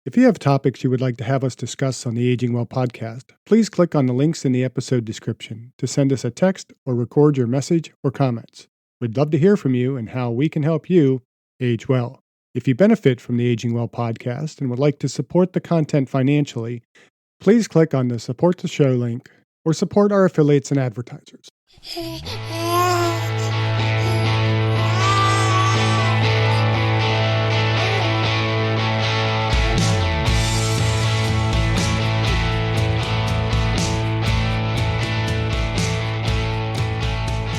If you have topics you would like to have us discuss on the Aging Well podcast, please click on the links in the episode description to send us a text or record your message or comments. We'd love to hear from you and how we can help you age well. If you benefit from the Aging Well podcast and would like to support the content financially, please click on the Support the Show link or support our affiliates and advertisers.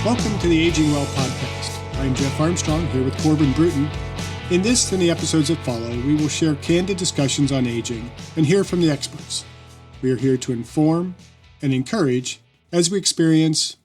Welcome to the Aging Well podcast. I'm Jeff Armstrong here with Corbin Bruton. In this and the episodes that follow, we will share candid discussions on aging and hear from the experts. We are here to inform and encourage as we experience,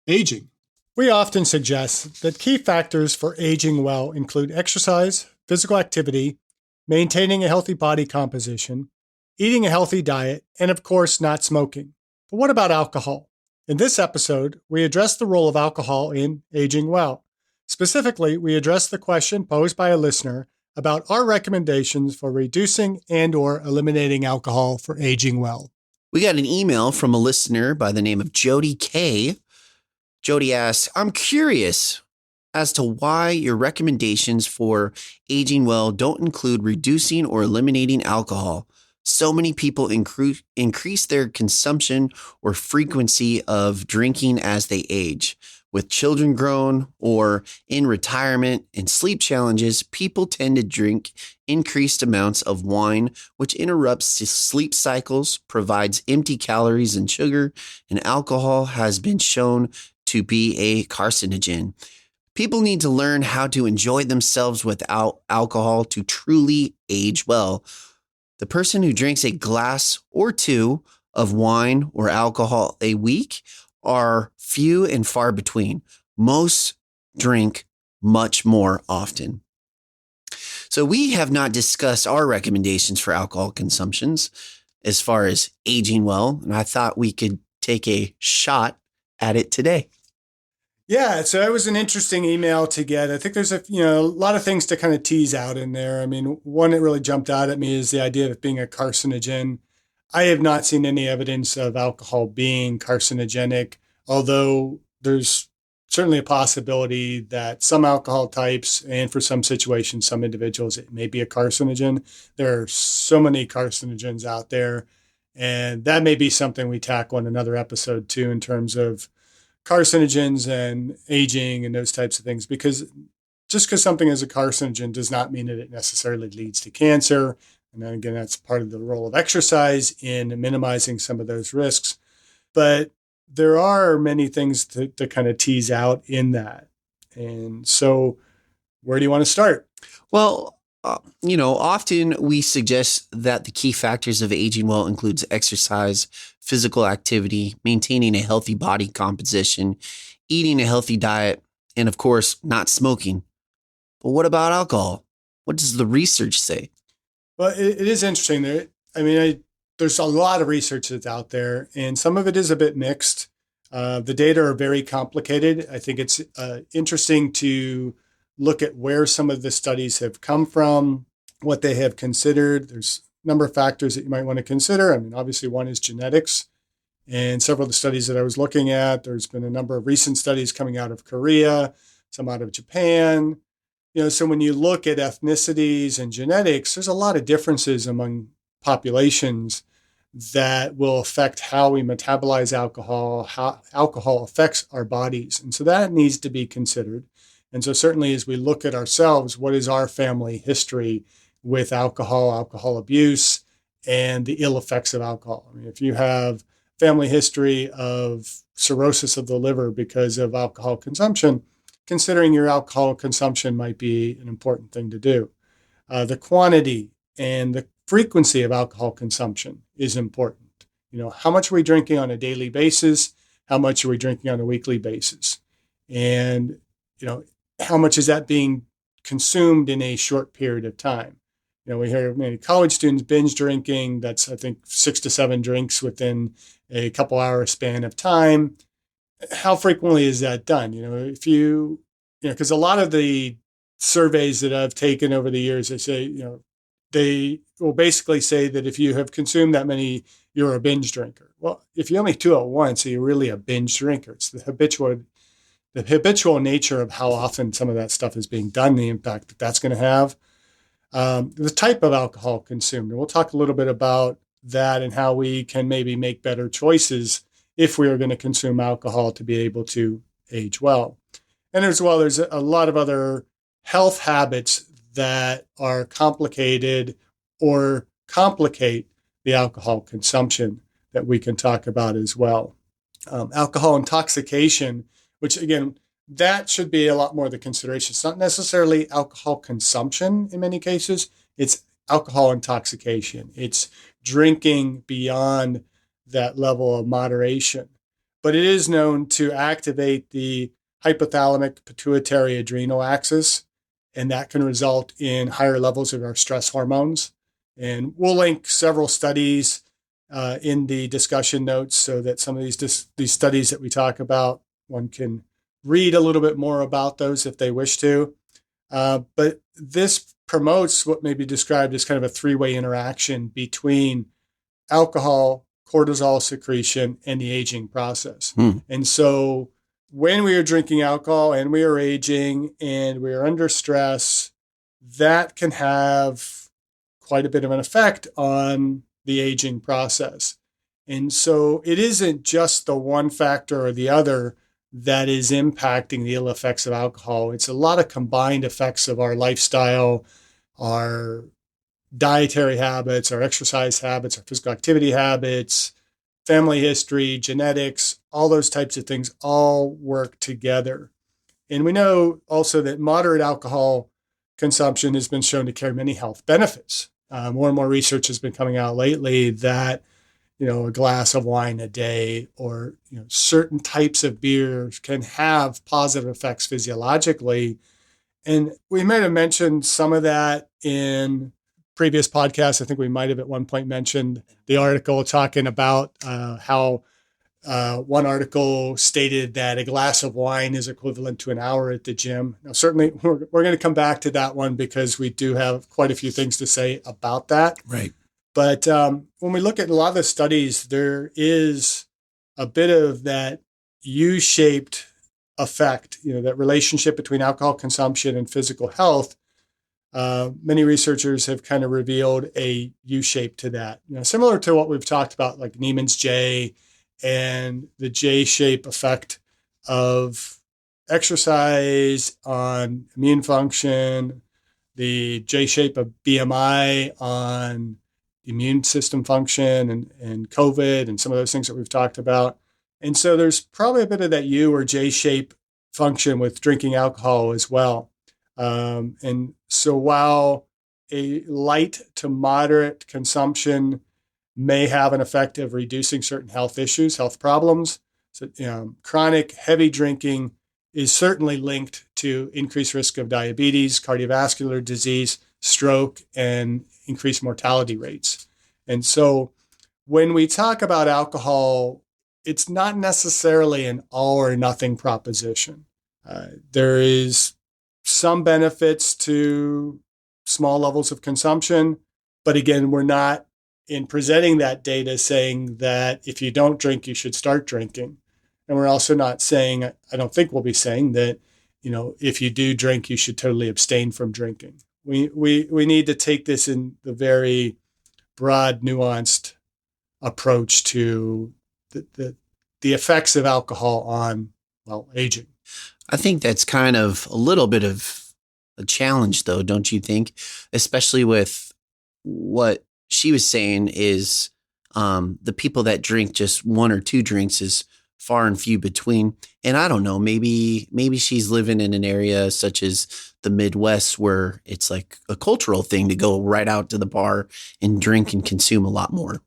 aging. We often suggest that key factors for aging well include exercise, physical activity, maintaining a healthy body composition, eating a healthy diet, and of course, not smoking. But what about alcohol? In this episode, we address the role of alcohol in aging well. Specifically, we address the question posed by a listener about our recommendations for reducing and/or eliminating alcohol for aging well. We got an email from a listener by the name of Jodie K. Jodie asks, I'm curious as to why your recommendations for aging well don't include reducing or eliminating alcohol. So many people increase their consumption or frequency of drinking as they age. With children grown or in retirement and sleep challenges, people tend to drink increased amounts of wine, which interrupts sleep cycles, provides empty calories and sugar, and alcohol has been shown to be a carcinogen. People need to learn how to enjoy themselves without alcohol to truly age well. The person who drinks a glass or two of wine or alcohol a week are few and far between. Most drink much more often. So we have not discussed our recommendations for alcohol consumptions as far as aging well, and I thought we could take a shot at it today. Yeah, so it was an interesting email to get. I think there's a lot of things to kind of tease out in there. I mean, one that really jumped out at me is the idea of it being a carcinogen. I have not seen any evidence of alcohol being carcinogenic, although there's certainly a possibility that some alcohol types and for some situations, some individuals, it may be a carcinogen. There are so many carcinogens out there, and that may be something we tackle in another episode too, in terms of carcinogens and aging and those types of things, because just because something is a carcinogen does not mean that it necessarily leads to cancer. And then again, that's part of the role of exercise in minimizing some of those risks. But there are many things to kind of tease out in that. And so where do you want to start? Well, often we suggest that the key factors of aging well includes exercise, physical activity, maintaining a healthy body composition, eating a healthy diet, and of course, not smoking. But what about alcohol? What does the research say? Well, it is interesting. There's a lot of research that's out there, and some of it is a bit mixed. The data are very complicated. I think it's interesting to look at where some of the studies have come from, what they have considered. There's a number of factors that you might want to consider. I mean, obviously one is genetics. And several of the studies that I was looking at, there's been a number of recent studies coming out of Korea, some out of Japan. So when you look at ethnicities and genetics, there's a lot of differences among populations that will affect how we metabolize alcohol, how alcohol affects our bodies. And so that needs to be considered. And so certainly as we look at ourselves, what is our family history with alcohol, alcohol abuse, and the ill effects of alcohol? I mean, if you have family history of cirrhosis of the liver because of alcohol consumption, considering your alcohol consumption might be an important thing to do. The quantity and the frequency of alcohol consumption is important. How much are we drinking on a daily basis? How much are we drinking on a weekly basis? And, how much is that being consumed in a short period of time? We hear many college students binge drinking. That's, I think, 6 to 7 drinks within a couple hour span of time. How frequently is that done? Because a lot of the surveys that I've taken over the years, they say, they will basically say that if you have consumed that many, you're a binge drinker. Well, if you only do it once, you're really a binge drinker. It's the habitual nature of how often some of that stuff is being done, the impact that that's going to have. The type of alcohol consumed. And we'll talk a little bit about that and how we can maybe make better choices if we are going to consume alcohol to be able to age well. And as well, there's a lot of other health habits that are complicated or complicate the alcohol consumption that we can talk about as well. Alcohol intoxication, which again, that should be a lot more the consideration. It's not necessarily alcohol consumption in many cases. It's alcohol intoxication. It's drinking beyond that level of moderation. But it is known to activate the hypothalamic pituitary adrenal axis, and that can result in higher levels of our stress hormones. And we'll link several studies in the discussion notes so that some of these studies that we talk about, one can read a little bit more about those if they wish to. But this promotes what may be described as kind of a three-way interaction between alcohol, cortisol secretion, and the aging process. And so when we are drinking alcohol and we are aging and we are under stress, that can have quite a bit of an effect on the aging process. And so it isn't just the one factor or the other that is impacting the ill effects of alcohol. It's a lot of combined effects of our lifestyle, our dietary habits, our exercise habits, our physical activity habits, family history, genetics, all those types of things all work together. And we know also that moderate alcohol consumption has been shown to carry many health benefits. More and more research has been coming out lately that a glass of wine a day or certain types of beers can have positive effects physiologically. And we might have mentioned some of that in previous podcasts. I think we might have at one point mentioned the article talking about how one article stated that a glass of wine is equivalent to an hour at the gym. Now, certainly we're going to come back to that one because we do have quite a few things to say about that. Right. But when we look at a lot of the studies, there is a bit of that U-shaped effect, that relationship between alcohol consumption and physical health. Many researchers have kind of revealed a U-shape to that, similar to what we've talked about, like Neiman's J and the J-shape effect of exercise on immune function, the J-shape of BMI on immune system function and COVID and some of those things that we've talked about. And so there's probably a bit of that U or J-shape function with drinking alcohol as well. And so while a light to moderate consumption may have an effect of reducing certain health issues, health problems, so, chronic heavy drinking is certainly linked to increased risk of diabetes, cardiovascular disease, stroke, and increased mortality rates. And so when we talk about alcohol, it's not necessarily an all or nothing proposition. There is some benefits to small levels of consumption, but again, we're not in presenting that data saying that if you don't drink, you should start drinking. And we're also not saying, I don't think we'll be saying that, if you do drink, you should totally abstain from drinking. We need to take this in the very broad, nuanced approach to the effects of alcohol on, aging. I think that's kind of a little bit of a challenge, though, don't you think? Especially with what she was saying is the people that drink just one or two drinks is far and few between. And I don't know, maybe she's living in an area such as the Midwest where it's like a cultural thing to go right out to the bar and drink and consume a lot more.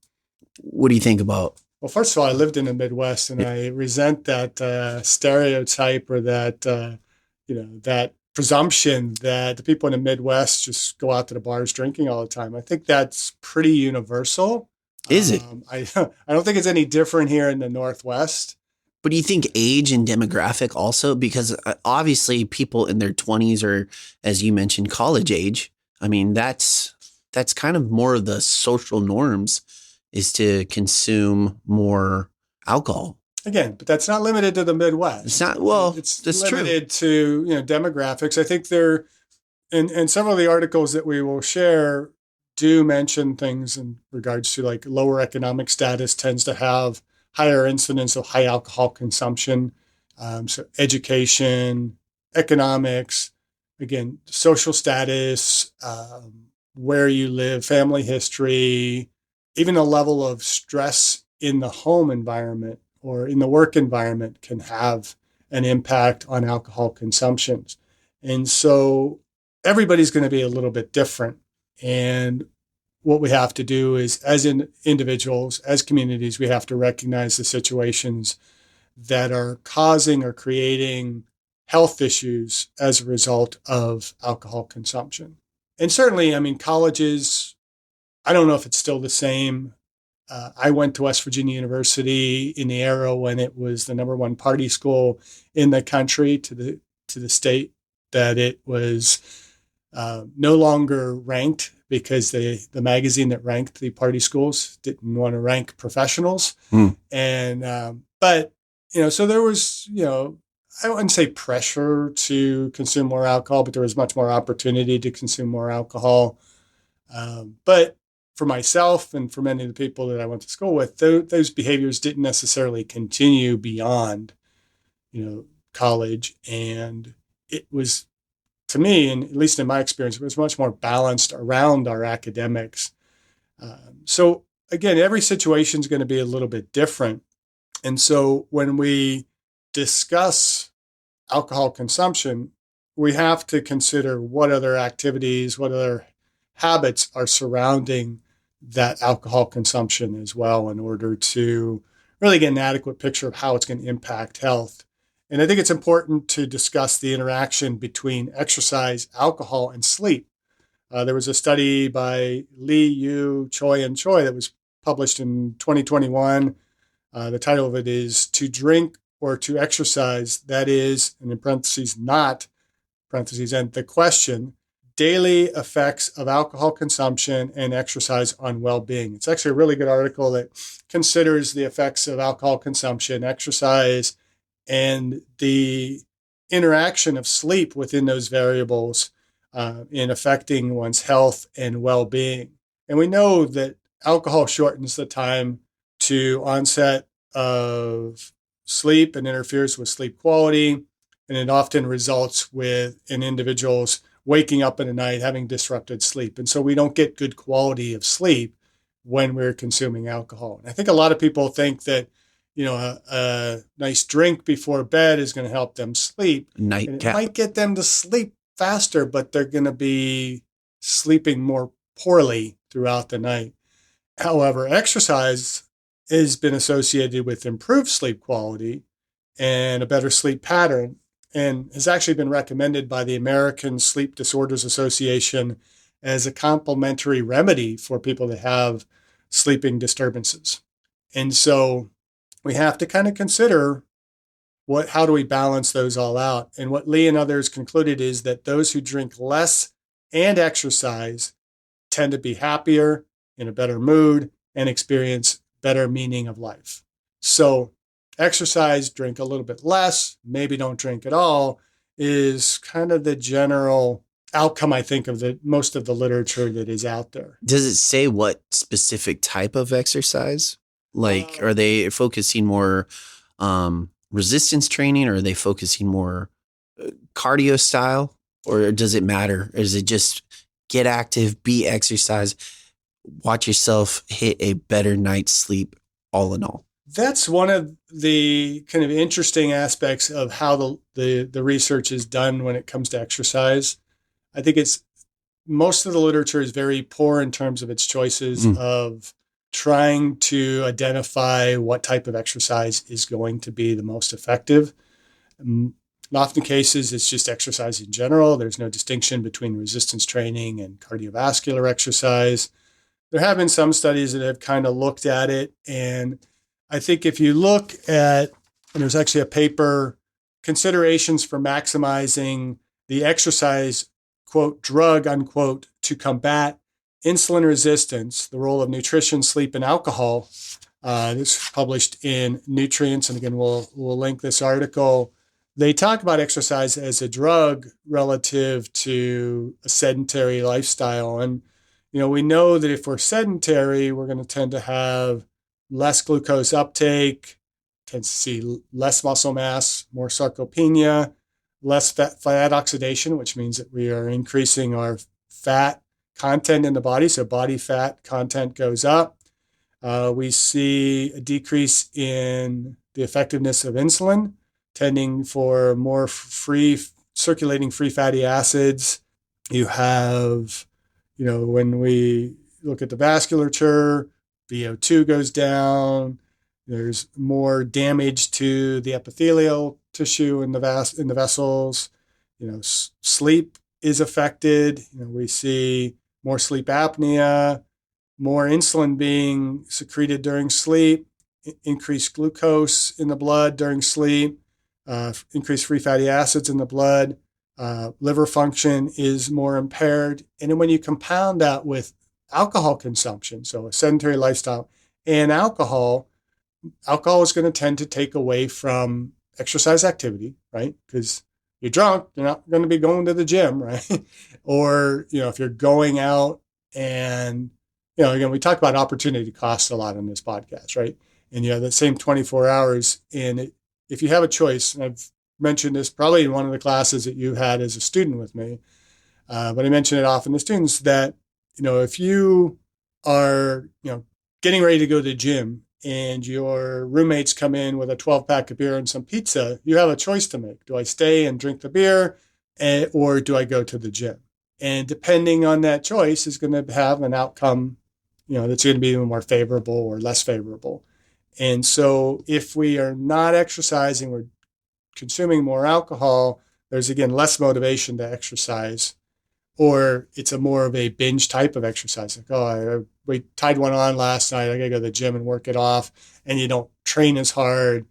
What do you think about? Well, first of all, I lived in the Midwest, and I resent that stereotype or that that presumption that the people in the Midwest just go out to the bars drinking all the time. I think that's pretty universal. Is it? I don't think it's any different here in the Northwest. But do you think age and demographic also? Because obviously people in their 20s or, as you mentioned, college age, I mean, that's that's kind of more of the social norms is to consume more alcohol. Again, but that's not limited to the Midwest. It's not, well, It's that's limited to, demographics. I think there, and several of the articles that we will share do mention things in regards to like lower economic status tends to have higher incidence of high alcohol consumption. So education, economics, again, social status, where you live, family history, even the level of stress in the home environment or in the work environment can have an impact on alcohol consumptions. And so everybody's going to be a little bit different. And what we have to do is, as individuals, as communities, we have to recognize the situations that are causing or creating health issues as a result of alcohol consumption. And certainly, I mean, colleges, I don't know if it's still the same. I went to West Virginia University in the era when it was the number one party school in the country, to the state that it was no longer ranked because the magazine that ranked the party schools didn't want to rank professionals. And but so there was I wouldn't say pressure to consume more alcohol, but there was much more opportunity to consume more alcohol. But for myself and for many of the people that I went to school with, those behaviors didn't necessarily continue beyond, college. And it was, to me, and at least in my experience, it was much more balanced around our academics. So again, every situation is going to be a little bit different. And so when we discuss alcohol consumption, we have to consider what other activities, what other habits are surrounding that alcohol consumption as well, in order to really get an adequate picture of how it's going to impact health. And I think it's important to discuss the interaction between exercise, alcohol, and sleep. There was a study by Lee, Yu, Choi, and Choi that was published in 2021. The title of it is "To Drink or to Exercise, That Is," and in parentheses, not, parentheses, and the question, daily effects of alcohol consumption and exercise on well-being. It's actually a really good article that considers the effects of alcohol consumption, exercise, and the interaction of sleep within those variables in affecting one's health and well-being. And we know that alcohol shortens the time to onset of sleep and interferes with sleep quality, and it often results with an individual's waking up in the night, having disrupted sleep. And so we don't get good quality of sleep when we're consuming alcohol. And I think a lot of people think that, a nice drink before bed is going to help them sleep. Nightcap. It might get them to sleep faster, but they're going to be sleeping more poorly throughout the night. However, exercise has been associated with improved sleep quality and a better sleep pattern, and has actually been recommended by the American Sleep Disorders Association as a complementary remedy for people that have sleeping disturbances. And so we have to kind of consider how do we balance those all out? And what Lee and others concluded is that those who drink less and exercise tend to be happier, in a better mood, and experience better meaning of life. So exercise, drink a little bit less, maybe don't drink at all, is kind of the general outcome, I think, of most of the literature that is out there. Does it say what specific type of exercise? Like, are they focusing more resistance training, or are they focusing more cardio style, or does it matter? Or is it just get active, be exercise, watch yourself hit a better night's sleep, all in all? That's one of the kind of interesting aspects of how the research is done when it comes to exercise. I think most of the literature is very poor in terms of its choices of trying to identify what type of exercise is going to be the most effective. In often cases, it's just exercise in general. There's no distinction between resistance training and cardiovascular exercise. There have been some studies that have kind of looked at it, and I think if you look at, and there's actually a paper, considerations for maximizing the exercise, quote, drug, unquote, to combat insulin resistance, the role of nutrition, sleep, and alcohol. This is published in Nutrients, and again, we'll link this article. They talk about exercise as a drug relative to a sedentary lifestyle. And, we know that if we're sedentary, we're going to tend to have less glucose uptake, tends to see less muscle mass, more sarcopenia, less fat oxidation, which means that we are increasing our fat content in the body. So body fat content goes up. We see a decrease in the effectiveness of insulin, tending for more circulating free fatty acids. You have, when we look at the vasculature, VO2 goes down. There's more damage to the epithelial tissue in the vessels. Sleep is affected. We see more sleep apnea, more insulin being secreted during sleep, increased glucose in the blood during sleep, increased free fatty acids in the blood. Liver function is more impaired. And then when you compound that with alcohol consumption, so a sedentary lifestyle and alcohol is going to tend to take away from exercise activity, right? Because you're drunk, you're not going to be going to the gym, right? Or, if you're going out and, again, we talk about opportunity cost a lot on this podcast, right? And you have the same 24 hours. And if you have a choice, and I've mentioned this probably in one of the classes that you had as a student with me, but I mention it often to students that, if you are, getting ready to go to the gym and your roommates come in with a 12-pack of beer and some pizza, you have a choice to make. Do I stay and drink the beer, or do I go to the gym? And depending on that choice is going to have an outcome, that's going to be more favorable or less favorable. And so if we are not exercising, we're consuming more alcohol, there's, again, less motivation to exercise, or it's a more of a binge type of exercise. Like, we tied one on last night, I got to go to the gym and work it off. And you don't train as hard.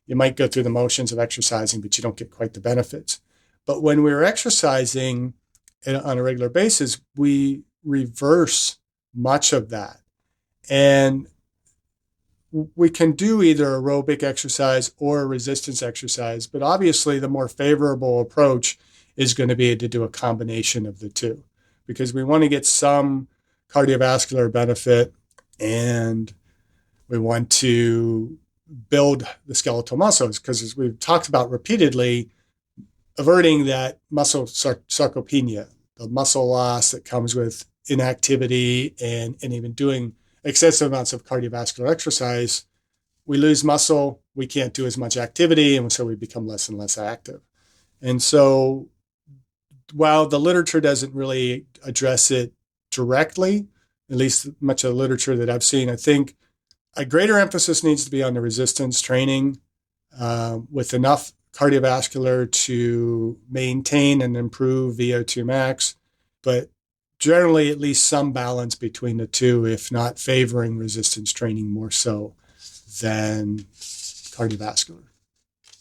You might go through the motions of exercising, but you don't get quite the benefits. But when we're exercising on a regular basis, we reverse much of that. And we can do either aerobic exercise or resistance exercise, but obviously the more favorable approach is going to be to do a combination of the two, because we want to get some cardiovascular benefit and we want to build the skeletal muscles, because as we've talked about repeatedly, averting that muscle sarcopenia, the muscle loss that comes with inactivity and even doing excessive amounts of cardiovascular exercise, we lose muscle, we can't do as much activity, and so we become less and less active. And so while the literature doesn't really address it directly, at least much of the literature that I've seen, I think a greater emphasis needs to be on the resistance training with enough cardiovascular to maintain and improve VO2 max, but generally at least some balance between the two, if not favoring resistance training more so than cardiovascular.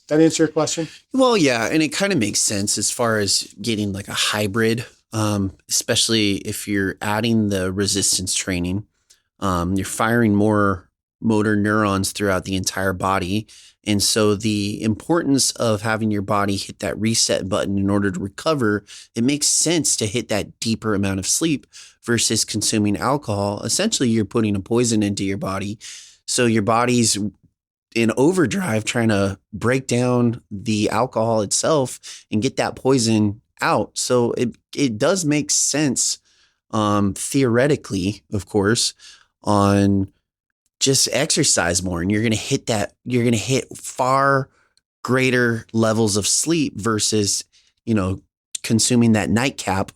That answer your question? Well, yeah. And it kind of makes sense as far as getting like a hybrid, especially if you're adding the resistance training. You're firing more motor neurons throughout the entire body. And so the importance of having your body hit that reset button in order to recover, it makes sense to hit that deeper amount of sleep versus consuming alcohol. Essentially, you're putting a poison into your body. So your body's in overdrive trying to break down the alcohol itself and get that poison out. So it does make sense, theoretically, of course, on just exercise more, and you're going to hit far greater levels of sleep versus, consuming that nightcap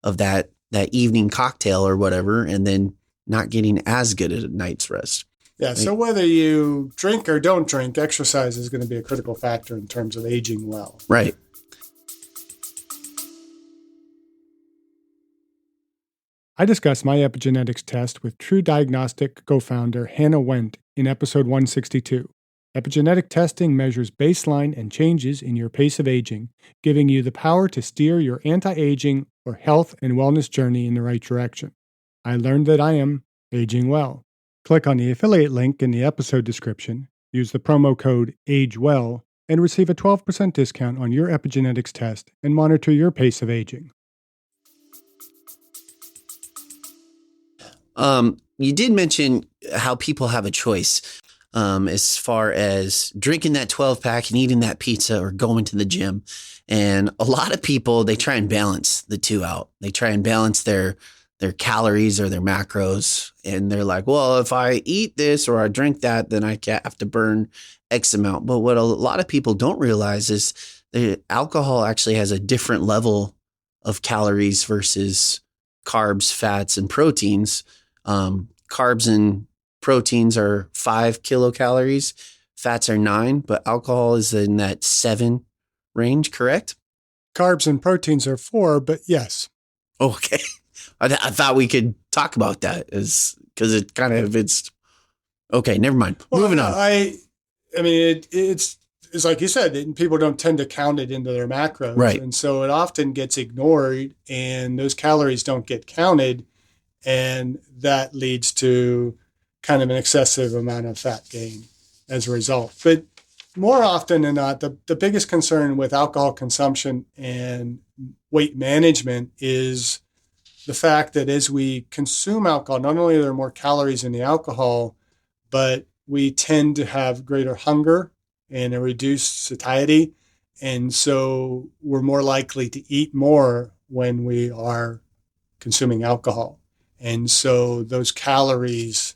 of that evening cocktail or whatever, and then not getting as good at a night's rest. Yeah. So whether you drink or don't drink, exercise is going to be a critical factor in terms of aging well. Right. I discussed my epigenetics test with True Diagnostic co-founder Hannah Wendt in episode 162. Epigenetic testing measures baseline and changes in your pace of aging, giving you the power to steer your anti-aging or health and wellness journey in the right direction. I learned that I am aging well. Click on the affiliate link in the episode description, use the promo code AGEWELL, and receive a 12% discount on your epigenetics test and monitor your pace of aging. You did mention how people have a choice as far as drinking that 12 pack and eating that pizza or going to the gym. And a lot of people, they try and balance the two out. They try and balance their calories or their macros. And they're like, well, if I eat this or I drink that, then I have to burn X amount. But what a lot of people don't realize is that alcohol actually has a different level of calories versus carbs, fats, and proteins. Carbs and proteins are 5 kilocalories. Fats are 9, but alcohol is in that 7 range, correct? Carbs and proteins are 4, but yes. Okay. I thought we could talk about that because it kind of, it's okay. Never mind. Well, Moving on. I mean, it's like you said, people don't tend to count it into their macros. Right. And so it often gets ignored and those calories don't get counted. And that leads to kind of an excessive amount of fat gain as a result. But more often than not, the biggest concern with alcohol consumption and weight management is the fact that as we consume alcohol, not only are there more calories in the alcohol, but we tend to have greater hunger and a reduced satiety. And so we're more likely to eat more when we are consuming alcohol. And so those calories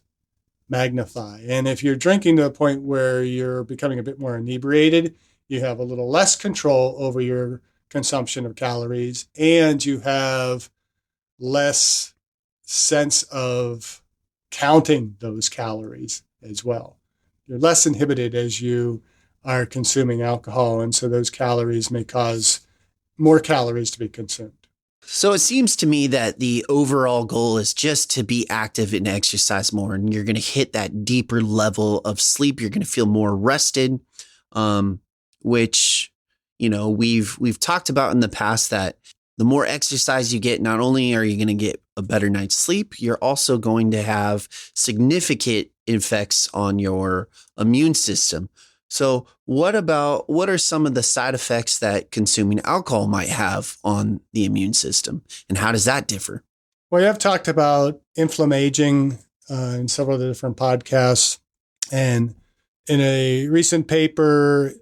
magnify. And if you're drinking to a point where you're becoming a bit more inebriated, you have a little less control over your consumption of calories, and you have less sense of counting those calories as well. You're less inhibited as you are consuming alcohol, and so those calories may cause more calories to be consumed. So it seems to me that the overall goal is just to be active and exercise more, and you're going to hit that deeper level of sleep. You're going to feel more rested, which, you know, we've talked about in the past that the more exercise you get, not only are you going to get a better night's sleep, you're also going to have significant effects on your immune system. So what are some of the side effects that consuming alcohol might have on the immune system, and how does that differ? Well, you have talked about inflammaging in several of the different podcasts. And in a recent paper,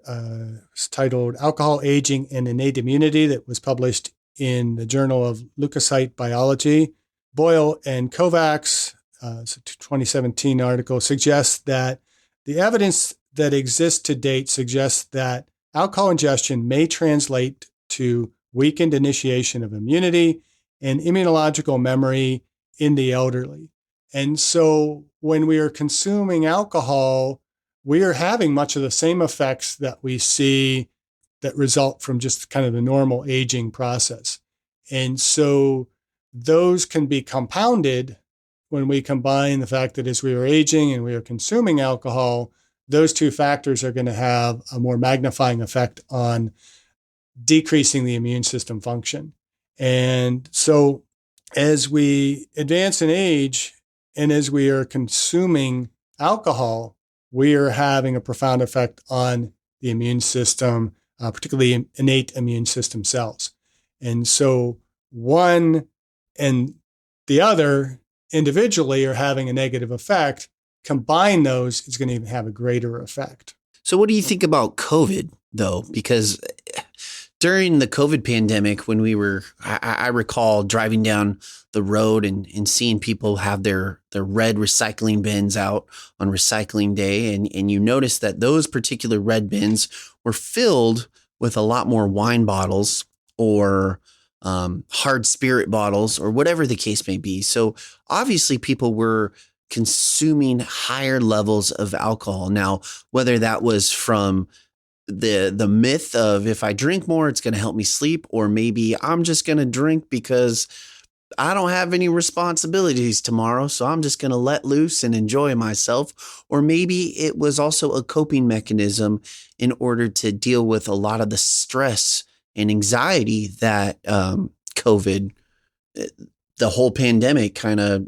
it's titled Alcohol, Aging, and Innate Immunity that was published in the Journal of Leukocyte Biology, Boyle and Kovacs, it's a 2017 article, suggests that the evidence that exists to date suggests that alcohol ingestion may translate to weakened initiation of immunity and immunological memory in the elderly. And so when we are consuming alcohol, we are having much of the same effects that we see that result from just kind of the normal aging process. And so those can be compounded when we combine the fact that as we are aging and we are consuming alcohol, those two factors are going to have a more magnifying effect on decreasing the immune system function. And so as we advance in age and as we are consuming alcohol, we are having a profound effect on the immune system, particularly innate immune system cells. And so one and the other individually are having a negative effect. Combine those, it's going to even have a greater effect. So what do you think about COVID, though? Because during the COVID pandemic, when I recall driving down the road and seeing people have their red recycling bins out on recycling day. And you notice that those particular red bins were filled with a lot more wine bottles or hard spirit bottles or whatever the case may be. So obviously people were consuming higher levels of alcohol. Now, whether that was from the myth of if I drink more, it's going to help me sleep, or maybe I'm just going to drink because I don't have any responsibilities tomorrow, so I'm just going to let loose and enjoy myself. Or maybe it was also a coping mechanism in order to deal with a lot of the stress and anxiety that COVID the whole pandemic kind of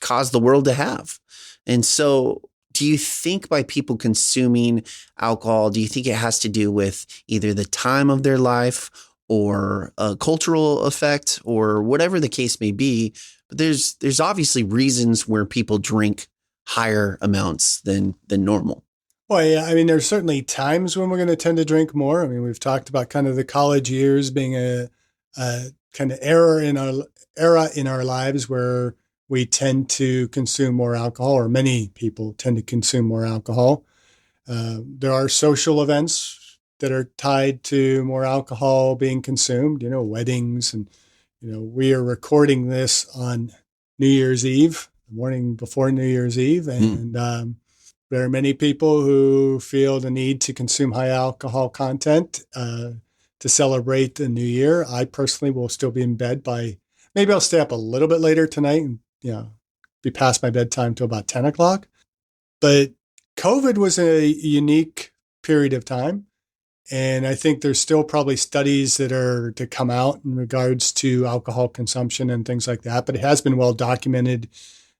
caused the world to have. And so do you think by people consuming alcohol, do you think it has to do with either the time of their life or a cultural effect or whatever the case may be? But there's obviously reasons where people drink higher amounts than normal. Well, yeah, I mean, there's certainly times when we're going to tend to drink more. I mean, we've talked about kind of the college years being a kind of era in our lives where we tend to consume more alcohol, or many people tend to consume more alcohol. There are social events that are tied to more alcohol being consumed, weddings. And, we are recording this on New Year's Eve, the morning before New Year's Eve. And there are many people who feel the need to consume high alcohol content to celebrate the new year. I personally will still be in bed maybe I'll stay up a little bit later tonight and, be past my bedtime till about 10 o'clock. But COVID was a unique period of time. And I think there's still probably studies that are to come out in regards to alcohol consumption and things like that. But it has been well documented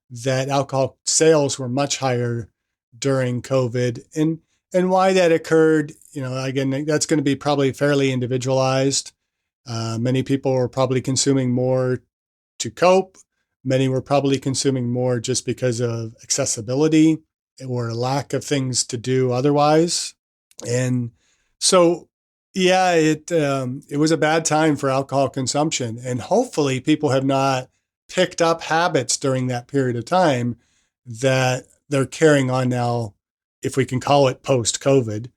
that alcohol sales were much higher during COVID. And why that occurred, again, that's going to be probably fairly individualized. Many people were probably consuming more to cope. Many were probably consuming more just because of accessibility or lack of things to do otherwise. And so, yeah, it was a bad time for alcohol consumption. And hopefully people have not picked up habits during that period of time that they're carrying on now, if we can call it post-COVID,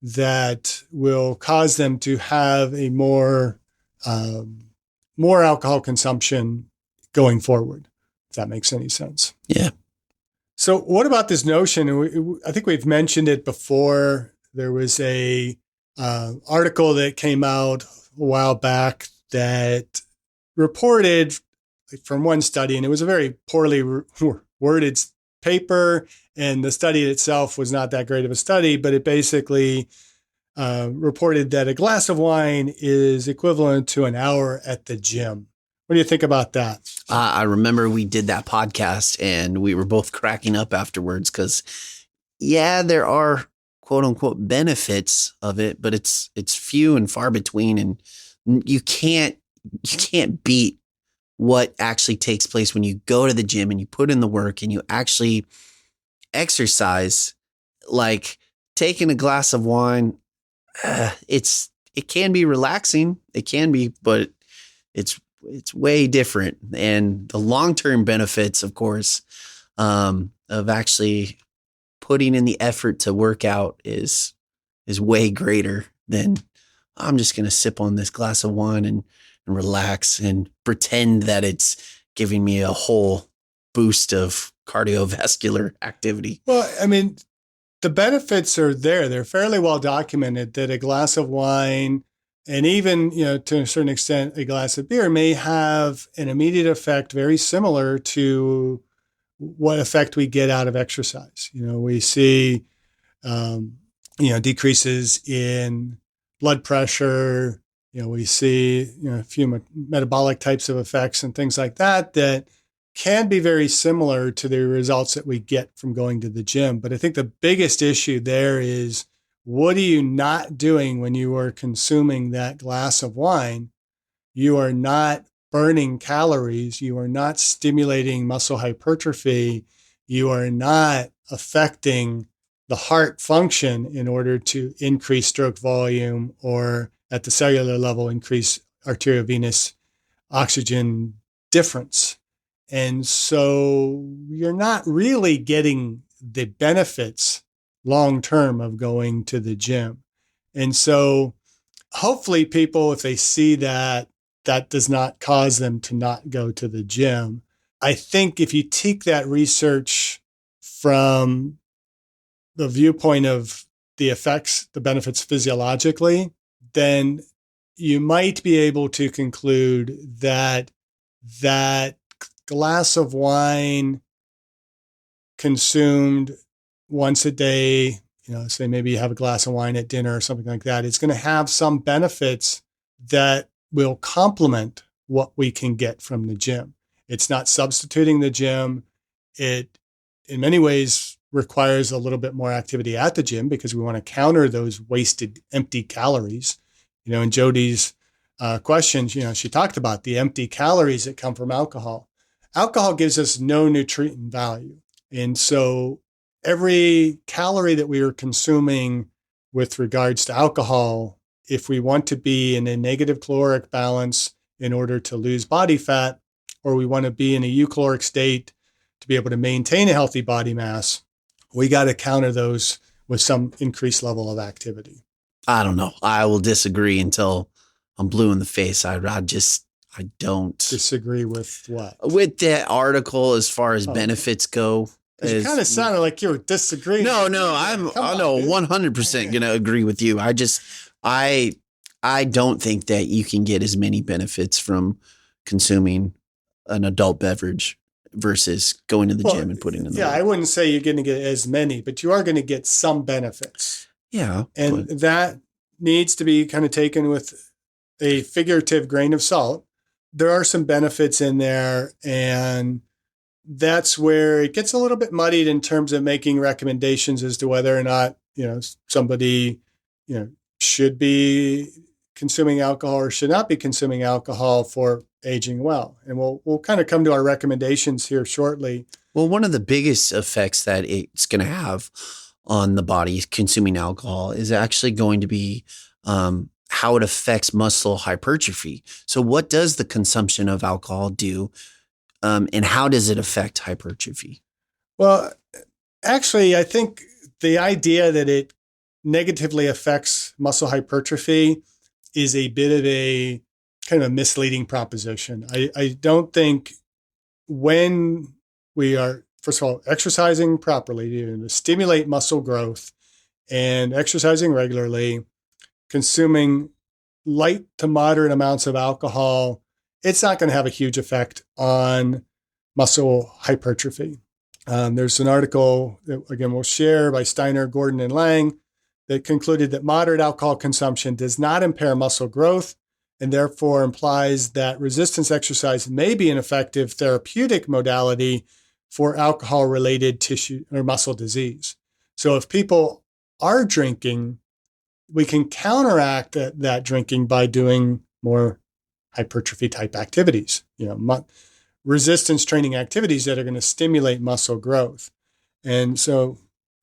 that will cause them to have a more alcohol consumption going forward, if that makes any sense. Yeah. So what about this notion? And I think we've mentioned it before. There was a article that came out a while back that reported from one study, and it was a very poorly worded paper, and the study itself was not that great of a study, but it basically reported that a glass of wine is equivalent to an hour at the gym. What do you think about that? I remember we did that podcast and we were both cracking up afterwards because, there are quote unquote benefits of it, but it's few and far between, and you can't beat what actually takes place when you go to the gym and you put in the work and you actually exercise. Like taking a glass of wine, it can be relaxing. It can be, but it's way different. And the long-term benefits, of course, of actually putting in the effort to work out is way greater than I'm just going to sip on this glass of wine and relax and pretend that it's giving me a whole boost of cardiovascular activity. Well, I mean, the benefits are there. They're fairly well documented that a glass of wine and even, to a certain extent, a glass of beer may have an immediate effect very similar to what effect we get out of exercise. We see, decreases in blood pressure. We see, a few metabolic types of effects and things like that can be very similar to the results that we get from going to the gym. But I think the biggest issue there is, what are you not doing when you are consuming that glass of wine? You are not burning calories. You are not stimulating muscle hypertrophy. You are not affecting the heart function in order to increase stroke volume or at the cellular level, increase arteriovenous oxygen difference. And so you're not really getting the benefits long-term of going to the gym. And so hopefully people, if they see that does not cause them to not go to the gym. I think if you take that research from the viewpoint of the effects, the benefits physiologically, then you might be able to conclude that glass of wine consumed once a day, say maybe you have a glass of wine at dinner or something like that, it's going to have some benefits that will complement what we can get from the gym. It's not substituting the gym. It, in many ways, requires a little bit more activity at the gym because we want to counter those wasted empty calories. In Jodie's questions, she talked about the empty calories that come from alcohol. Alcohol gives us no nutrient value. And so every calorie that we are consuming with regards to alcohol, if we want to be in a negative caloric balance in order to lose body fat, or we want to be in a eucaloric state to be able to maintain a healthy body mass, we got to counter those with some increased level of activity. I don't know. I will disagree until I'm blue in the face. I don't disagree with what? With that article as far as benefits go. It kind of sounded like you were disagreeing. No, I'm 100% going to agree with you. I don't think that you can get as many benefits from consuming an adult beverage versus going to the gym and putting in the work. I wouldn't say you're going to get as many, but you are going to get some benefits. Yeah. And that needs to be kind of taken with a figurative grain of salt. There are some benefits in there, and that's where it gets a little bit muddied in terms of making recommendations as to whether or not, somebody, should be consuming alcohol or should not be consuming alcohol for aging well. And we'll kind of come to our recommendations here shortly. Well, one of the biggest effects that it's going to have on the body consuming alcohol is actually going to be how it affects muscle hypertrophy. So what does the consumption of alcohol do, and how does it affect hypertrophy? Well, actually, I think the idea that it negatively affects muscle hypertrophy is a bit of a kind of a misleading proposition. I don't think when we are, first of all, exercising properly to stimulate muscle growth and exercising regularly, consuming light to moderate amounts of alcohol, it's not going to have a huge effect on muscle hypertrophy. There's an article that, again, we'll share by Steiner, Gordon, and Lang that concluded that moderate alcohol consumption does not impair muscle growth and therefore implies that resistance exercise may be an effective therapeutic modality for alcohol-related tissue or muscle disease. So if people are drinking, we can counteract that drinking by doing more hypertrophy type activities, resistance training activities that are going to stimulate muscle growth. And so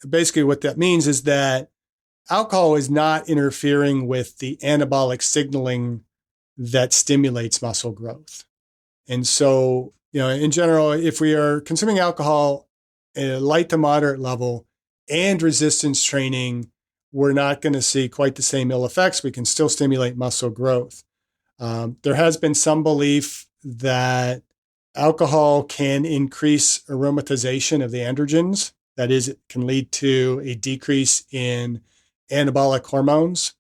basically what that means is that alcohol is not interfering with the anabolic signaling that stimulates muscle growth. And so, in general, if we are consuming alcohol at a light to moderate level and resistance training, we're not going to see quite the same ill effects. We can still stimulate muscle growth. There has been some belief that alcohol can increase aromatization of the androgens. That is, it can lead to a decrease in anabolic hormones.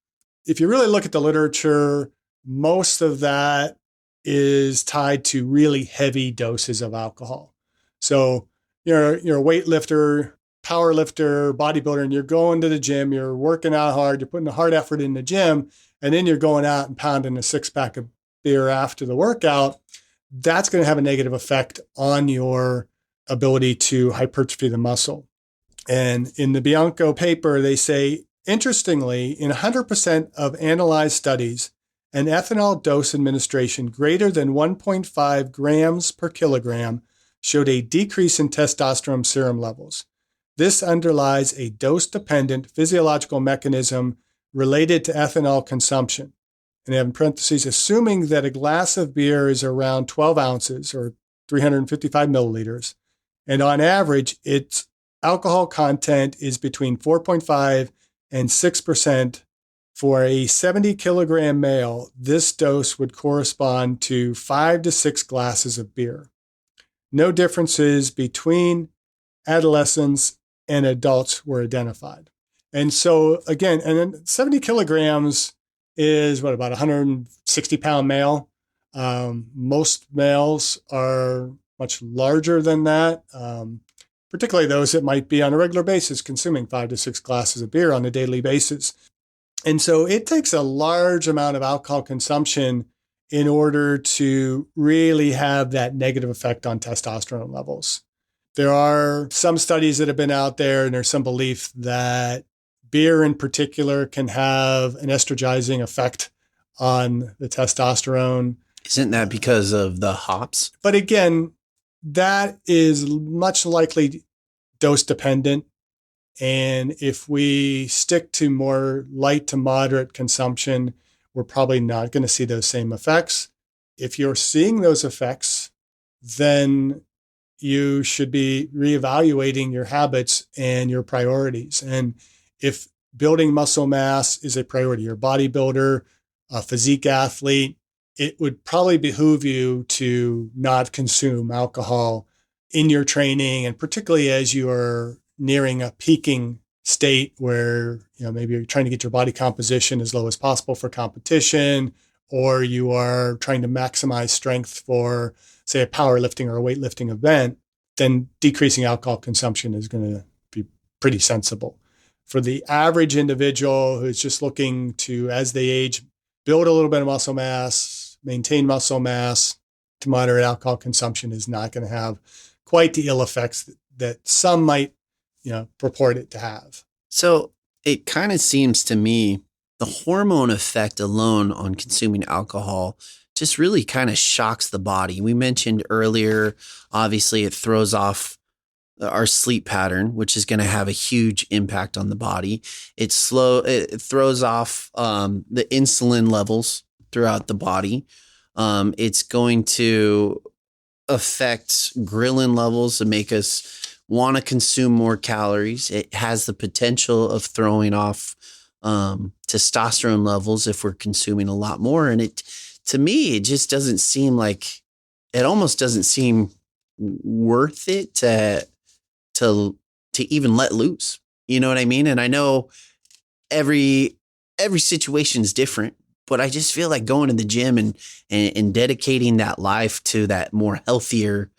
If you really look at the literature, most of that is tied to really heavy doses of alcohol. So you're a weightlifter, power lifter, bodybuilder, and you're going to the gym, you're working out hard, you're putting a hard effort in the gym, and then you're going out and pounding a 6-pack of beer after the workout. That's going to have a negative effect on your ability to hypertrophy the muscle. And in the Bianco paper, they say, interestingly, in 100% of analyzed studies, an ethanol dose administration greater than 1.5 grams per kilogram showed a decrease in testosterone serum levels. This underlies a dose-dependent physiological mechanism related to ethanol consumption. And they have in parentheses, assuming that a glass of beer is around 12 ounces or 355 milliliters, and on average, its alcohol content is between 4.5 and 6%. For a 70 kilogram male, this dose would correspond to 5 to 6 glasses of beer. No differences between adolescents and adults were identified. And so again, and then 70 kilograms is about 160-pound male. Most males are much larger than that, particularly those that might be on a regular basis consuming 5 to 6 glasses of beer on a daily basis. And so it takes a large amount of alcohol consumption in order to really have that negative effect on testosterone levels. There are some studies that have been out there, and there's some belief that beer in particular can have an estrogizing effect on the testosterone. Isn't that because of the hops? But again, that is much likely dose dependent. And if we stick to more light to moderate consumption, we're probably not going to see those same effects. If you're seeing those effects, then you should be reevaluating your habits and your priorities. And if building muscle mass is a priority, you're a bodybuilder, a physique athlete, it would probably behoove you to not consume alcohol in your training, and particularly as you are nearing a peaking state where, maybe you're trying to get your body composition as low as possible for competition, or you are trying to maximize strength for, say, a powerlifting or a weightlifting event, then decreasing alcohol consumption is going to be pretty sensible. For the average individual who's just looking to, as they age, build a little bit of muscle mass, maintain muscle mass, to moderate alcohol consumption is not going to have quite the ill effects that some might purport it to have. So it kind of seems to me the hormone effect alone on consuming alcohol just really kind of shocks the body. We mentioned earlier, obviously it throws off our sleep pattern, which is going to have a huge impact on the body. It throws off the insulin levels throughout the body. It's going to affect ghrelin levels and make us want to consume more calories. It has the potential of throwing off testosterone levels if we're consuming a lot more. And to me, it just doesn't seem like, it almost doesn't seem worth it to even let loose. You know what I mean? And I know every situation is different, but I just feel like going to the gym and dedicating that life to that more healthier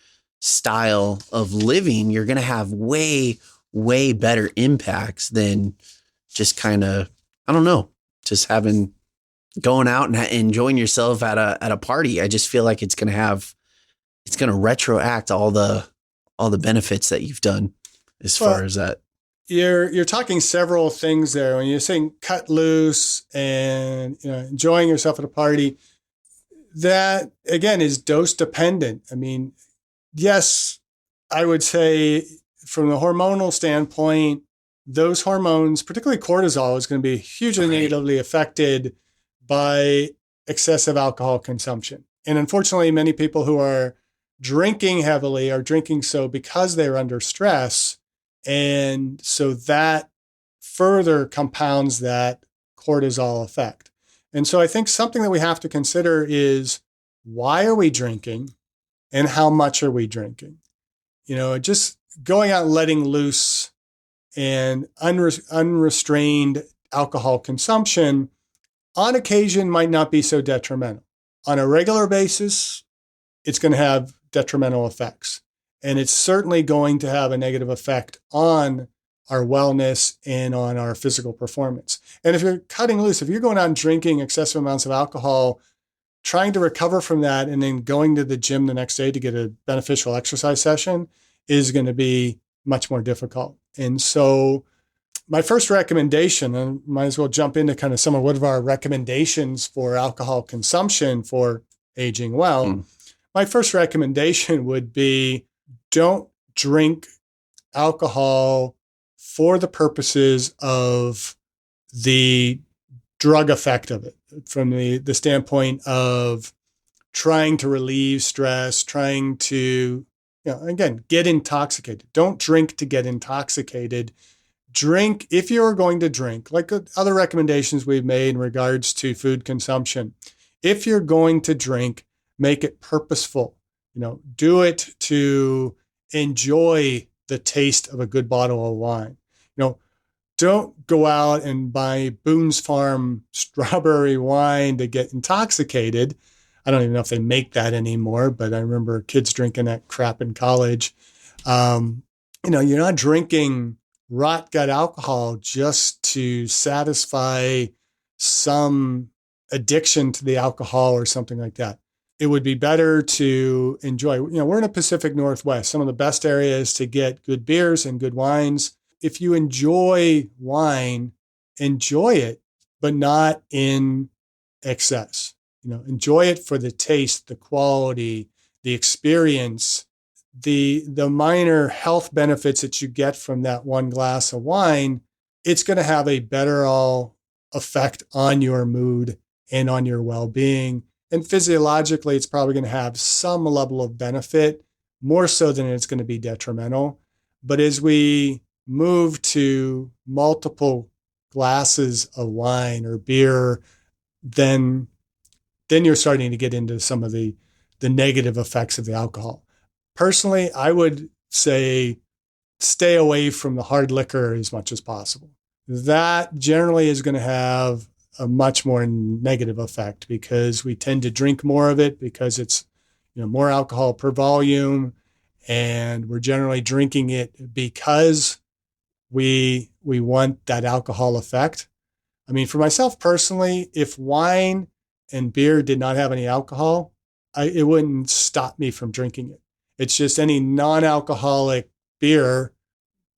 style of living, you're going to have way, way better impacts than just kind of, I don't know, just going out and enjoying yourself at a party. I just feel like it's going to retroact all the benefits that you've done as far as that. You're talking several things there. When you're saying cut loose and enjoying yourself at a party, that again is dose dependent. I mean, yes, I would say from the hormonal standpoint, those hormones, particularly cortisol, is going to be hugely negatively affected by excessive alcohol consumption. And unfortunately, many people who are drinking heavily are drinking so because they're under stress. And so that further compounds that cortisol effect. And so I think something that we have to consider is, why are we drinking and how much are we drinking? Just going out and letting loose and unrestrained alcohol consumption on occasion might not be so detrimental. On a regular basis, it's going to have detrimental effects. And it's certainly going to have a negative effect on our wellness and on our physical performance. And if you're cutting loose, if you're going out and drinking excessive amounts of alcohol, trying to recover from that and then going to the gym the next day to get a beneficial exercise session is going to be much more difficult. And so my first recommendation, and might as well jump into kind of some of what are our recommendations for alcohol consumption for aging well. My first recommendation would be, don't drink alcohol for the purposes of the drug effect of it, from the standpoint of trying to relieve stress, trying to, again, get intoxicated. Don't drink to get intoxicated. Drink, if you're going to drink, like other recommendations we've made in regards to food consumption. If you're going to drink, make it purposeful. Do it to enjoy the taste of a good bottle of wine. Don't go out and buy Boone's Farm strawberry wine to get intoxicated. I don't even know if they make that anymore, but I remember kids drinking that crap in college. You're not drinking rot gut alcohol just to satisfy some addiction to the alcohol or something like that. It would be better to enjoy. We're in the Pacific Northwest, some of the best areas to get good beers and good wines. If you enjoy wine, enjoy it, but not in excess. Enjoy it for the taste, the quality, the experience, the minor health benefits that you get from that one glass of wine. It's going to have a better all effect on your mood and on your well-being. And physiologically, it's probably going to have some level of benefit, more so than it's going to be detrimental. But as we move to multiple glasses of wine or beer, then you're starting to get into some of the negative effects of the alcohol. Personally, I would say stay away from the hard liquor as much as possible. That generally is going to have a much more negative effect because we tend to drink more of it because it's more alcohol per volume, and we're generally drinking it because we want that alcohol effect. I mean, for myself personally, if wine and beer did not have any alcohol, it wouldn't stop me from drinking it. It's just any non-alcoholic beer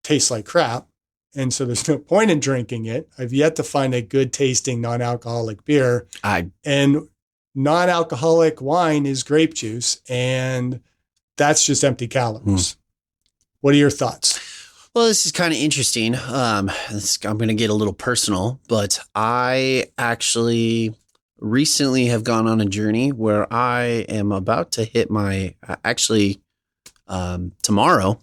tastes like crap. And so there's no point in drinking it. I've yet to find a good tasting non-alcoholic beer. And non-alcoholic wine is grape juice, and that's just empty calories. What are your thoughts? Well, this is kind of interesting. I'm going to get a little personal, but I actually recently have gone on a journey where I am about to hit tomorrow,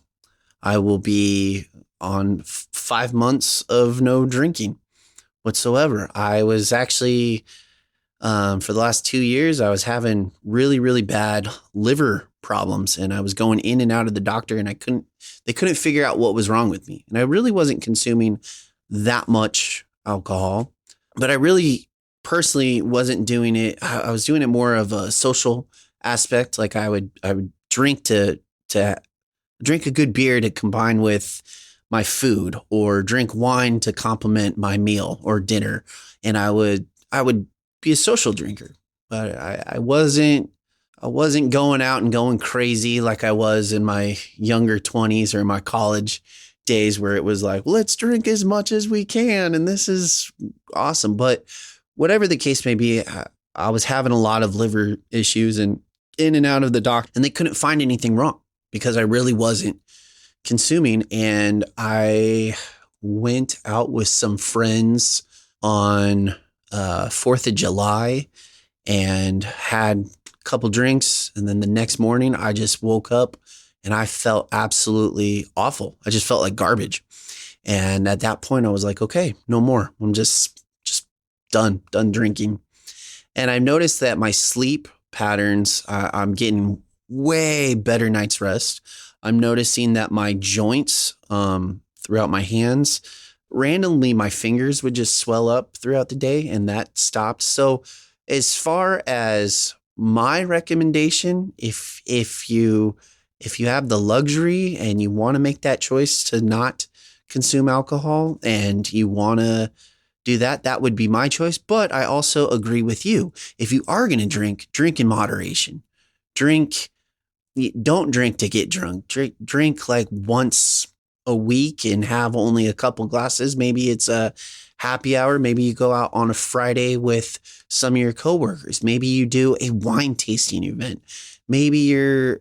I will be on 5 months of no drinking whatsoever. I was actually, for the last 2 years, I was having really, really bad liver problems, and I was going in and out of the doctor, and they couldn't figure out what was wrong with me. And I really wasn't consuming that much alcohol, but I really personally wasn't doing it. I was doing it more of a social aspect. Like I would drink to drink a good beer to combine with my food, or drink wine to complement my meal or dinner. And I would be a social drinker, but I wasn't going out and going crazy like I was in my younger 20s or my college days, where it was like, let's drink as much as we can, and this is awesome. But whatever the case may be, I was having a lot of liver issues and in and out of the doctor, and they couldn't find anything wrong because I really wasn't consuming. And I went out with some friends on 4th of July and had a couple drinks. And then the next morning I just woke up and I felt absolutely awful. I just felt like garbage. And at that point I was like, okay, no more. I'm just done drinking. And I've noticed that my sleep patterns, I'm getting way better night's rest. I'm noticing that my joints throughout my hands, randomly my fingers would just swell up throughout the day, and that stopped. So as far as my recommendation, if you have the luxury and you want to make that choice to not consume alcohol and you want to do that, that would be my choice. But I also agree with you. If you are going to drink in moderation. Don't drink to get drunk. Drink like once a week and have only a couple glasses. Maybe it's a happy hour. Maybe you go out on a Friday with some of your coworkers. Maybe you do a wine tasting event. Maybe you're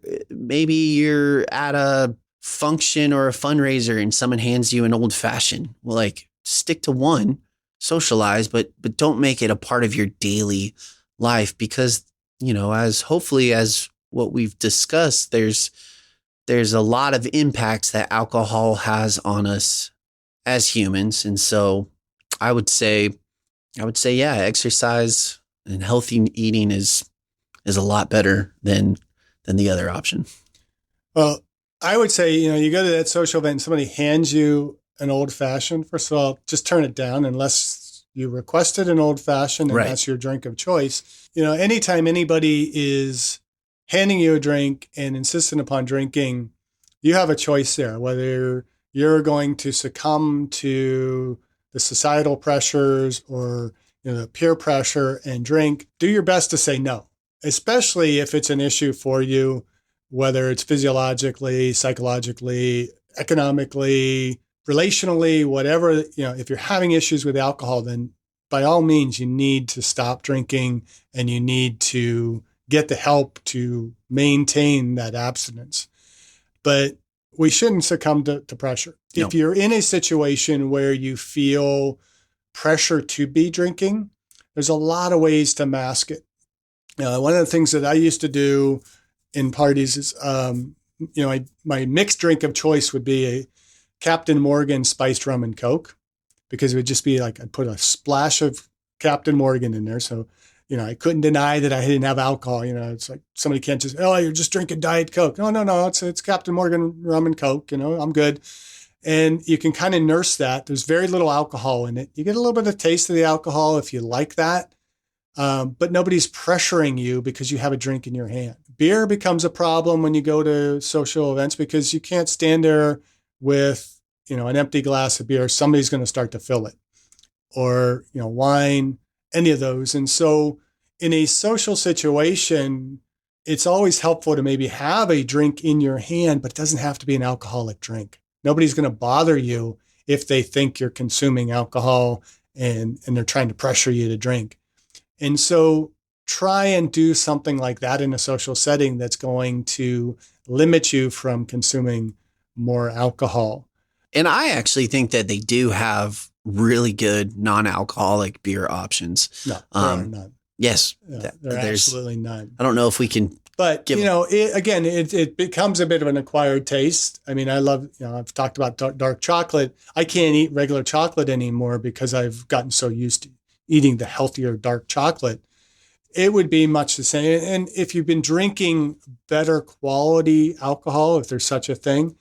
at a function or a fundraiser and someone hands you an old fashioned. Well, like, stick to one, socialize, but don't make it a part of your daily life, because, as what we've discussed, there's a lot of impacts that alcohol has on us as humans. And so I would say, yeah, exercise and healthy eating is a lot better than the other option. Well, I would say, you go to that social event and somebody hands you an old fashioned. First of all, just turn it down unless you requested an old fashioned and Right. That's your drink of choice. Anytime anybody is handing you a drink and insistent upon drinking, you have a choice there, whether you're going to succumb to the societal pressures or the peer pressure and drink, do your best to say no, especially if it's an issue for you, whether it's physiologically, psychologically, economically, relationally, whatever. If you're having issues with alcohol, then by all means, you need to stop drinking and you need to get the help to maintain that abstinence. But we shouldn't succumb to pressure. No. If you're in a situation where you feel pressure to be drinking, there's a lot of ways to mask it. One of the things that I used to do in parties is, my mixed drink of choice would be a Captain Morgan spiced rum and Coke, because it would just be like I'd put a splash of Captain Morgan in there. So, I couldn't deny that I didn't have alcohol. It's like somebody can't just, oh, you're just drinking Diet Coke. No, it's Captain Morgan rum and Coke. I'm good. And you can kind of nurse that. There's very little alcohol in it. You get a little bit of taste of the alcohol if you like that. But nobody's pressuring you because you have a drink in your hand. Beer becomes a problem when you go to social events because you can't stand there with, an empty glass of beer. Somebody's going to start to fill it, or, wine, any of those. And so in a social situation, it's always helpful to maybe have a drink in your hand, but it doesn't have to be an alcoholic drink. Nobody's going to bother you if they think you're consuming alcohol and they're trying to pressure you to drink. And so try and do something like that in a social setting that's going to limit you from consuming more alcohol. And I actually think that they do have really good non-alcoholic beer options. No, there are none. Yes. There's absolutely none. I don't know if we can. But, it becomes a bit of an acquired taste. I mean, I love, I've talked about dark chocolate. I can't eat regular chocolate anymore because I've gotten so used to eating the healthier dark chocolate. It would be much the same. And if you've been drinking better quality alcohol, if there's such a thing,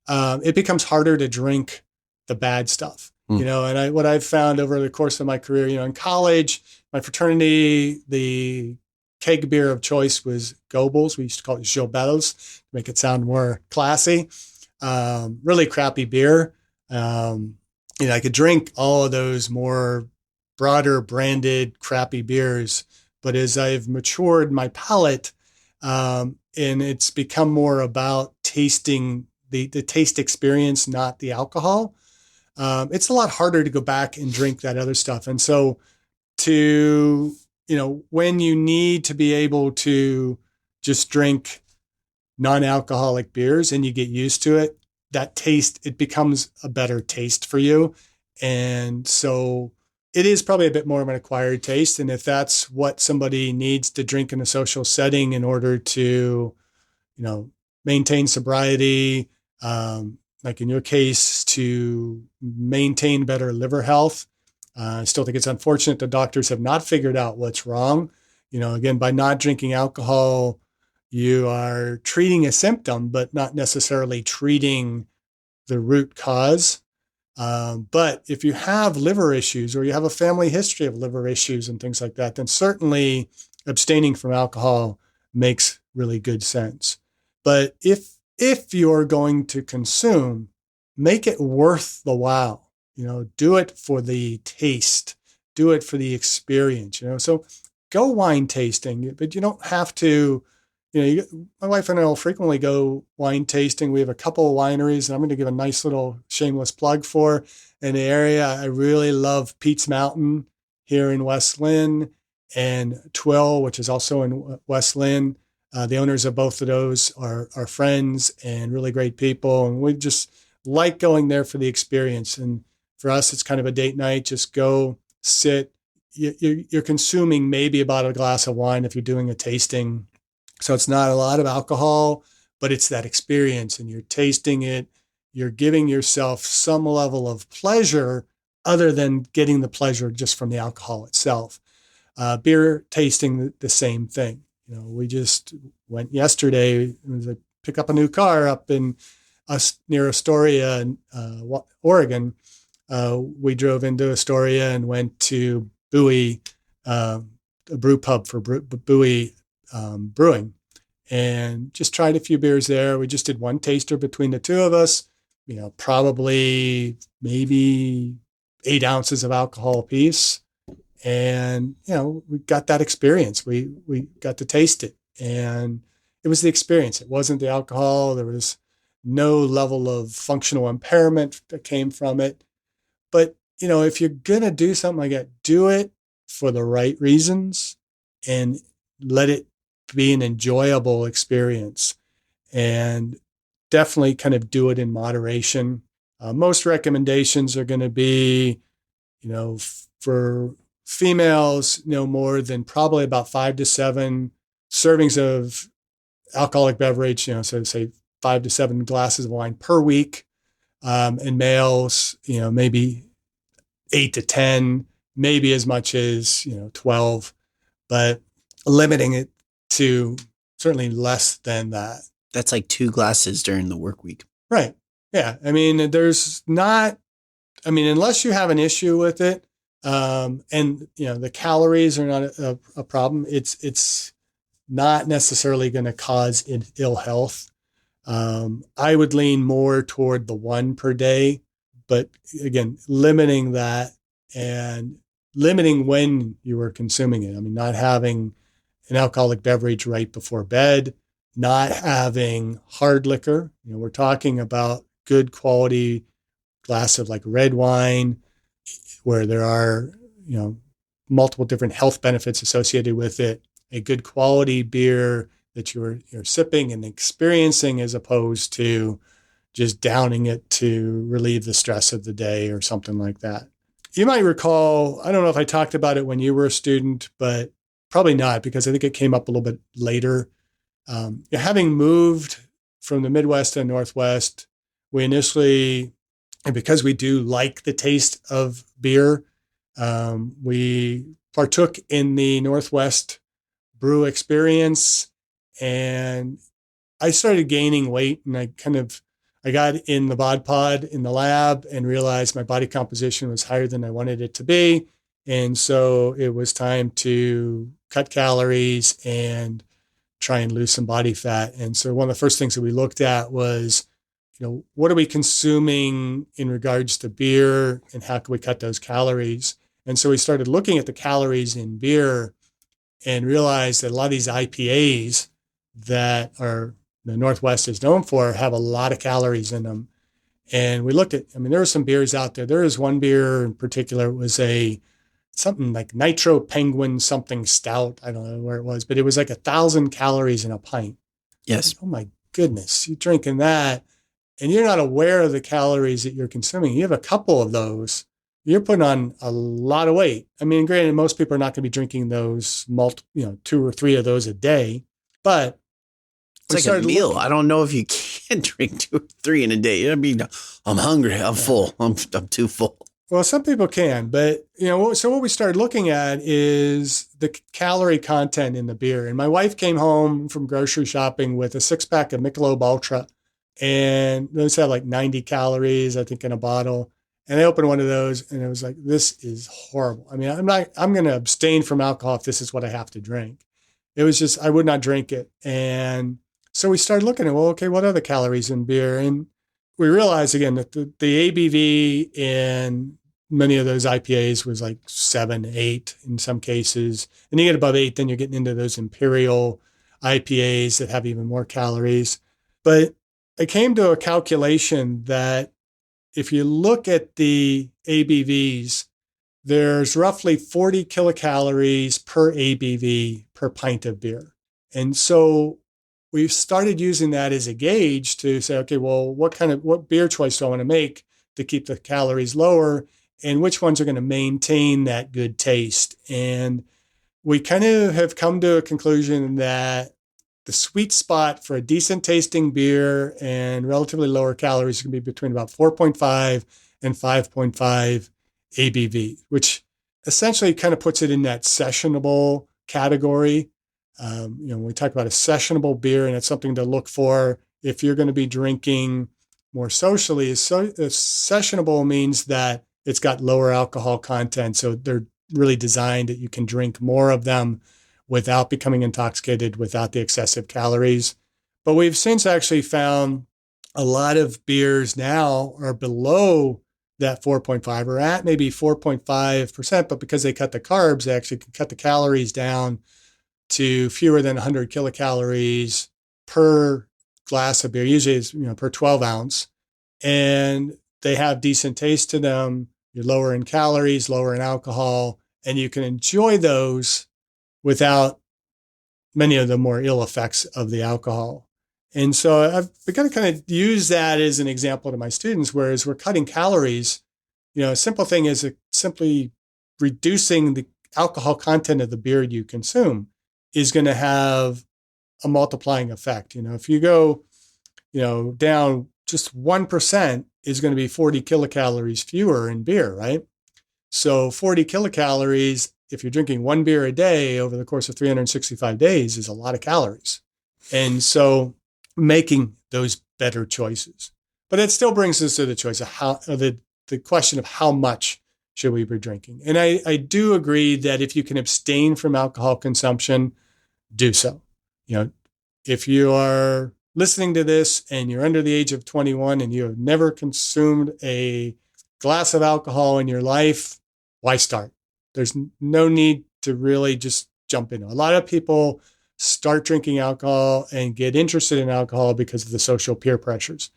it becomes harder to drink the bad stuff. And what I've found over the course of my career, in college, my fraternity, the keg beer of choice was Goebbels. We used to call it Jobels to make it sound more classy. Really crappy beer. I could drink all of those more broader branded crappy beers, but as I've matured my palate, and it's become more about tasting the taste experience, not the alcohol, it's a lot harder to go back and drink that other stuff. And so when you need to be able to just drink non-alcoholic beers and you get used to it, that taste, it becomes a better taste for you. And so it is probably a bit more of an acquired taste. And if that's what somebody needs to drink in a social setting in order to, maintain sobriety, like in your case, to maintain better liver health, I still think it's unfortunate the doctors have not figured out what's wrong. Again, by not drinking alcohol, you are treating a symptom, but not necessarily treating the root cause. But if you have liver issues or you have a family history of liver issues and things like that, then certainly abstaining from alcohol makes really good sense. But if you're going to consume, make it worth the while. Do it for the taste, do it for the experience, so go wine tasting, but you don't have to, my wife and I will frequently go wine tasting. We have a couple of wineries, and I'm going to give a nice little shameless plug for an area. I really love Pete's Mountain here in West Lynn, and Twill, which is also in West Lynn. The owners of both of those are friends and really great people. And we just like going there for the experience. And for us, it's kind of a date night. Just go sit. You're consuming maybe about a glass of wine if you're doing a tasting. So it's not a lot of alcohol, but it's that experience, and you're tasting it. You're giving yourself some level of pleasure other than getting the pleasure just from the alcohol itself. Beer tasting, the same thing. We just went yesterday to pick up a new car up in near Astoria, Oregon. We drove into Astoria and went to Bowie, a brew pub for Bowie Brewing, and just tried a few beers there. We just did one taster between the two of us, probably maybe 8 ounces of alcohol apiece. And, we got that experience. We got to taste it. And it was the experience. It wasn't the alcohol. There was no level of functional impairment that came from it. But, if you're going to do something like that, do it for the right reasons and let it be an enjoyable experience. And definitely kind of do it in moderation. Most recommendations are going to be, for females, no more than probably about 5 to 7 servings of alcoholic beverage, so say 5 to 7 glasses of wine per week. And males, maybe 8 to 10, maybe as much as, 12, but limiting it to certainly less than that. That's like 2 glasses during the work week. Right. Yeah. I mean, unless you have an issue with it, and the calories are not a problem, it's not necessarily going to cause ill health. I would lean more toward the 1 per day, but again, limiting that and limiting when you are consuming it. I mean, not having an alcoholic beverage right before bed, not having hard liquor. We're talking about good quality glass of like red wine, where there are, multiple different health benefits associated with it. A good quality beer that you're sipping and experiencing, as opposed to just downing it to relieve the stress of the day or something like that. You might recall, I don't know if I talked about it when you were a student, but probably not, because I think it came up a little bit later. Having moved from the Midwest to the Northwest, we initially, and because we do like the taste of beer, we partook in the Northwest brew experience, and I started gaining weight, and I got in the bod pod in the lab and realized my body composition was higher than I wanted it to be. And so it was time to cut calories and try and lose some body fat. And so one of the first things that we looked at was, what are we consuming in regards to beer, and how can we cut those calories? And so we started looking at the calories in beer and realized that a lot of these IPAs that the Northwest is known for have a lot of calories in them. And we looked at, there were some beers out there. There was one beer in particular, it was something like Nitro Penguin something stout. I don't know where it was, but it was like 1,000 calories in a pint. Yes. Oh my goodness. You're drinking that and you're not aware of the calories that you're consuming. You have a couple of those, you're putting on a lot of weight. Granted, most people are not going to be drinking those 2 or 3 of those a day, but it's like a meal. I don't know if you can drink 2 or 3 in a day. I'm hungry. I'm full. I'm too full. Well, some people can, but so what we started looking at is the calorie content in the beer. And my wife came home from grocery shopping with a 6-pack of Michelob Ultra, and those had like 90 calories, I think, in a bottle. And I opened one of those, and it was like, this is horrible. I'm going to abstain from alcohol if this is what I have to drink. It was just, I would not drink it. And so we started looking at, well, okay, what are the calories in beer? And we realized again that the ABV in many of those IPAs was like 7, 8 in some cases. And you get above 8, then you're getting into those imperial IPAs that have even more calories. But I came to a calculation that if you look at the ABVs, there's roughly 40 kilocalories per ABV per pint of beer. And so we've started using that as a gauge to say, okay, well, what beer choice do I want to make to keep the calories lower, and which ones are going to maintain that good taste? And we kind of have come to a conclusion that the sweet spot for a decent tasting beer and relatively lower calories can be between about 4.5 and 5.5 ABV, which essentially kind of puts it in that sessionable category. When we talk about a sessionable beer, and it's something to look for if you're going to be drinking more socially, sessionable means that it's got lower alcohol content. So they're really designed that you can drink more of them without becoming intoxicated, without the excessive calories. But we've since actually found a lot of beers now are below that 4.5 or at maybe 4.5%, but because they cut the carbs, they actually can cut the calories down to fewer than 100 kilocalories per glass of beer. Usually it's, per 12 ounce. And they have decent taste to them. You're lower in calories, lower in alcohol, and you can enjoy those without many of the more ill effects of the alcohol. And so I've begun to kind of use that as an example to my students, whereas we're cutting calories, a simple thing is simply reducing the alcohol content of the beer you consume is going to have a multiplying effect. If you go, down just 1% is going to be 40 kilocalories fewer in beer, right? So 40 kilocalories, if you're drinking one beer a day over the course of 365 days, is a lot of calories. And so making those better choices. But it still brings us to the choice of the question of how much should we be drinking. And I do agree that if you can abstain from alcohol consumption, do so. If you are listening to this and you're under the age of 21 and you have never consumed a glass of alcohol in your life, why start? There's no need to really just jump in. A lot of people start drinking alcohol and get interested in alcohol because of the social peer pressures.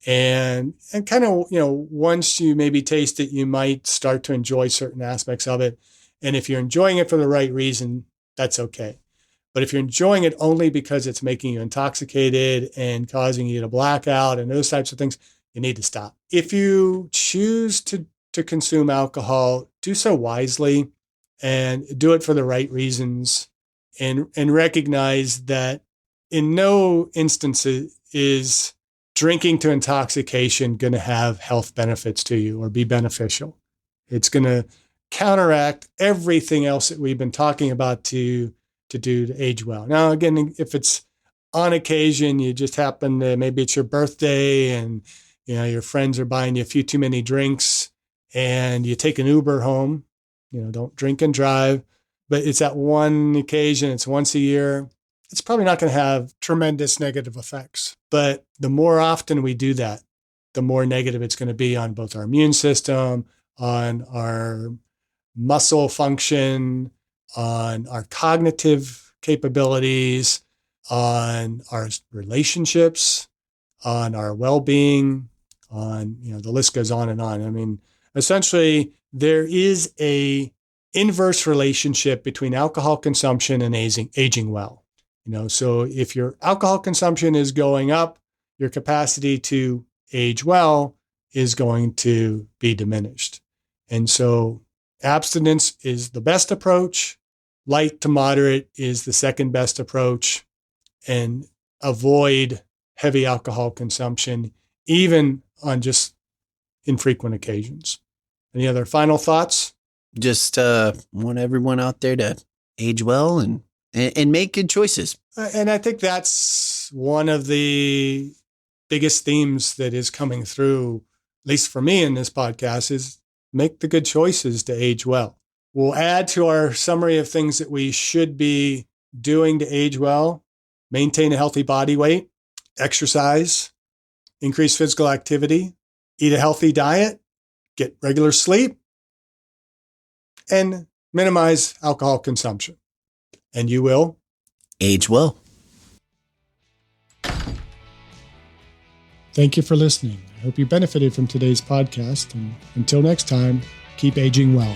And kind of, once you maybe taste it, you might start to enjoy certain aspects of it. And if you're enjoying it for the right reason, that's okay. But if you're enjoying it only because it's making you intoxicated and causing you to black out and those types of things, you need to stop. If you choose to consume alcohol, do so wisely and do it for the right reasons, and recognize that in no instance is drinking to intoxication going to have health benefits to you or be beneficial. It's going to counteract everything else that we've been talking about to do to age well. Now, again, if it's on occasion, you just happen to, maybe it's your birthday and, your friends are buying you a few too many drinks and you take an Uber home, don't drink and drive, but it's that one occasion, it's once a year. It's probably not going to have tremendous negative effects. But the more often we do that, the more negative it's going to be on both our immune system, on our muscle function, on our cognitive capabilities, on our relationships, on our well-being, on, the list goes on and on. I mean, essentially, there is a inverse relationship between alcohol consumption and aging well. So if your alcohol consumption is going up, your capacity to age well is going to be diminished. And so abstinence is the best approach. Light to moderate is the second best approach, and avoid heavy alcohol consumption, even on just infrequent occasions. Any other final thoughts? Just want everyone out there to age well and make good choices. And I think that's one of the biggest themes that is coming through, at least for me in this podcast, is make the good choices to age well. We'll add to our summary of things that we should be doing to age well: maintain a healthy body weight, exercise, increase physical activity, eat a healthy diet, get regular sleep, and minimize alcohol consumption. And you will age well. Thank you for listening. I hope you benefited from today's podcast. And until next time, keep aging well.